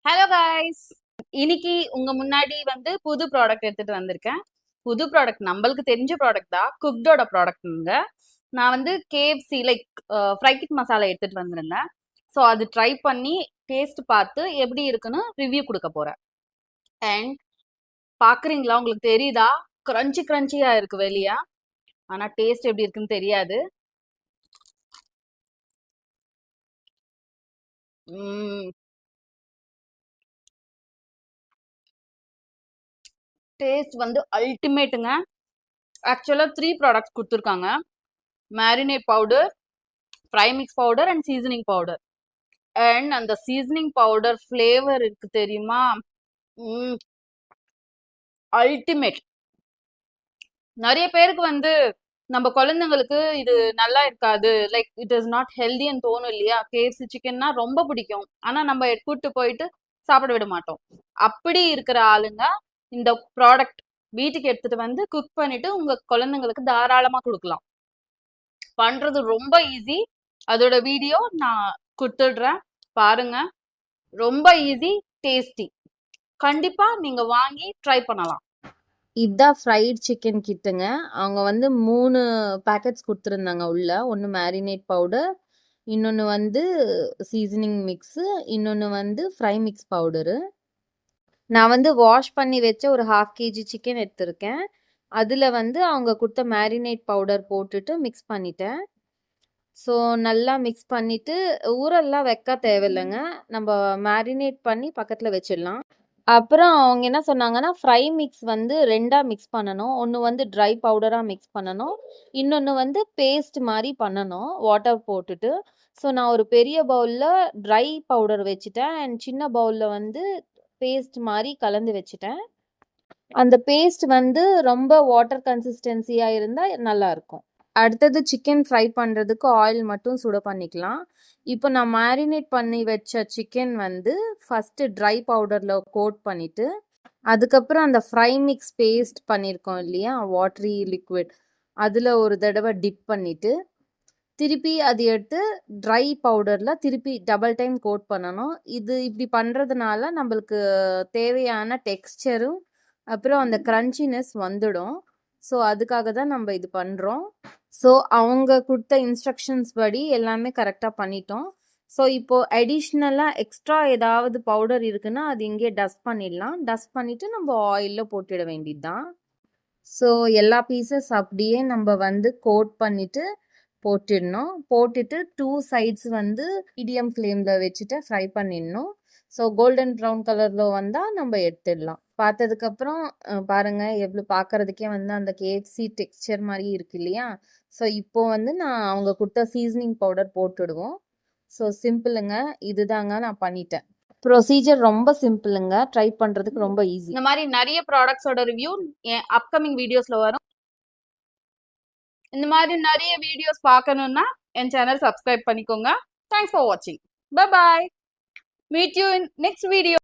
Hello guys, இன்னைக்கு உங்க முன்னாடி புது ப்ராடக்ட் எடுத்துட்டு வந்திருக்கேன். புது ப்ராடக்ட் நம்மளுக்கு தெரிஞ்ச ப்ராடக்ட் தான். குக்டோட ப்ராடக்ட்ங்க. நான் கேஎஃப்சி ஃப்ரை கிட் மசாலா எடுத்துட்டு வந்திருந்தேன். ஸோ அது ட்ரை பண்ணி டேஸ்ட் பார்த்து எப்படி இருக்குன்னு ரிவ்யூ கொடுக்க போறேன். அண்ட் பாக்குறீங்களா, உங்களுக்கு தெரியுதா? கிரன்ச்சி கிரன்ச்சியா இருக்கு வெளியா, ஆனா டேஸ்ட் எப்படி இருக்குன்னு தெரியாது. டேஸ்ட் அல்டிமேட்டுங்க. ஆக்சுவலா 3 ப்ராடக்ட்ஸ் கொடுத்துருக்காங்க: marinate powder, fry mix powder and seasoning powder. And அந்த சீசனிங் பவுடர் ஃப்ளேவர் இருக்கு தெரியுமா, அல்டிமேட். நிறைய பேருக்கு நம்ம குழந்தைங்களுக்கு இது நல்லா இருக்காது, லைக் இட் இஸ் நாட் ஹெல்தின்னு தோணும் இல்லையா? கேஎஃப்சி சிக்கன்னா ரொம்ப பிடிக்கும், ஆனா நம்ம கூட்டு போயிட்டு சாப்பிட விட மாட்டோம். அப்படி இருக்கிற ஆளுங்க இந்த ப்ராடக்ட் வீட்டுக்கு எடுத்துட்டு குக் பண்ணிட்டு உங்க குழந்தைங்களுக்கு தாராளமா கொடுக்கலாம். பண்றது ரொம்ப ஈஸி. அதோட வீடியோ நான் கொடுத்துடுறேன், பாருங்க. ரொம்ப ஈஸி, டேஸ்டி. கண்டிப்பா நீங்க வாங்கி ட்ரை பண்ணலாம். இதுதான் ஃப்ரைட் சிக்கன் கிட்டுங்க. அவங்க 3 பேக்கெட்ஸ் கொடுத்துருந்தாங்க உள்ள. ஒன்று மேரினேட் பவுடர், இன்னொன்று சீசனிங் மிக்ஸு, இன்னொன்று ஃப்ரை மிக்ஸ் பவுடரு. நான் வாஷ் பண்ணி வச்ச ஒரு 1/2 kg சிக்கன் எடுத்திருக்கேன். அதில் அவங்க கொடுத்த மேரினேட் பவுடர் போட்டுட்டு மிக்ஸ் பண்ணிட்டேன். ஸோ நல்லா மிக்ஸ் பண்ணிவிட்டு ஊரெல்லாம் வைக்க தேவையில்லைங்க, நம்ம மேரினேட் பண்ணி பக்கத்தில் வச்சிடலாம். அப்புறம் அவங்க என்ன சொன்னாங்கன்னா, ஃப்ரை மிக்ஸ் 2ஆ மிக்ஸ் பண்ணணும். ஒன்று ட்ரை பவுடராக மிக்ஸ் பண்ணணும், இன்னொன்று பேஸ்ட் மாதிரி பண்ணணும் வாட்டர் போட்டுட்டு. ஸோ நான் ஒரு பெரிய பவுலில் ட்ரை பவுடர் வச்சுட்டேன் அண்ட் சின்ன பவுலில் பேஸ்ட் மாதிரி கலந்து வச்சுட்டேன். அந்த பேஸ்ட் ரொம்ப வாட்டர் கன்சிஸ்டன்சியாக இருந்தால் நல்லாயிருக்கும். அடுத்தது சிக்கன் ஃப்ரை பண்ணுறதுக்கு ஆயில் மட்டும் சுட பண்ணிக்கலாம். இப்போ நான் மேரினேட் பண்ணி வச்ச சிக்கன் ஃபஸ்ட்டு ட்ரை பவுடரில் கோட் பண்ணிவிட்டு, அதுக்கப்புறம் அந்த ஃப்ரை மிக்ஸ் பேஸ்ட் பண்ணியிருக்கோம் இல்லையா, வாட்ரி லிக்விட், அதில் ஒரு தடவை டிப் பண்ணிவிட்டு திருப்பி அது எடுத்து ட்ரை பவுடரில் திருப்பி டபுள் டைம் கோட் பண்ணணும். இது இப்படி பண்ணுறதுனால நம்மளுக்கு தேவையான டெக்ஸ்சரும் அப்புறம் அந்த க்ரன்ச்சினஸ் வந்துடும். ஸோ அதுக்காக தான் நம்ம இது பண்ணுறோம். ஸோ அவங்க கொடுத்த இன்ஸ்ட்ரக்ஷன்ஸ் படி எல்லாமே கரெக்டாக பண்ணிட்டோம். ஸோ இப்போது அடிஷ்னலாக எக்ஸ்ட்ரா ஏதாவது பவுடர் இருக்குன்னா அது இங்கே டஸ்ட் பண்ணிடலாம். டஸ்ட் பண்ணிவிட்டு நம்ம ஆயிலில் போட்டுட வேண்டியது தான். ஸோ எல்லா பீசஸ் அப்படியே நம்ம கோட் பண்ணிவிட்டு போட்டுடணும். போட்டுட்டு 2 சைட்ஸ் மீடியம் ஃப்ளேமில் வச்சுட்டு ஃப்ரை பண்ணிடணும். ஸோ கோல்டன் ப்ரௌன் கலரில் வந்தால் நம்ம எடுத்துடலாம். பார்த்ததுக்கப்புறம் பாருங்கள், எவ்வளோ பார்க்குறதுக்கே அந்த கேஎஃப்சி டெக்ஸ்சர் மாதிரி இருக்கு இல்லையா? ஸோ இப்போது நான் அவங்க கொடுத்த சீசனிங் பவுடர் போட்டுடுவோம். ஸோ சிம்பிளுங்க, இதுதாங்க நான் பண்ணிட்டேன். ப்ரொசீஜர் ரொம்ப சிம்பிளுங்க, ட்ரை பண்ணுறதுக்கு ரொம்ப ஈஸி. இந்த மாதிரி நிறைய ப்ராடக்ட்ஸோட ரிவ்யூ என் அப்கமிங் வீடியோஸில் வரும். இந்த மாதிரி நிறைய வீடியோஸ் பார்க்கணுன்னா என் சேனல் சப்ஸ்கிரைப் பண்ணிக்கோங்க. தேங்க்ஸ் ஃபார் வாட்சிங். Bye bye. Meet you in next video.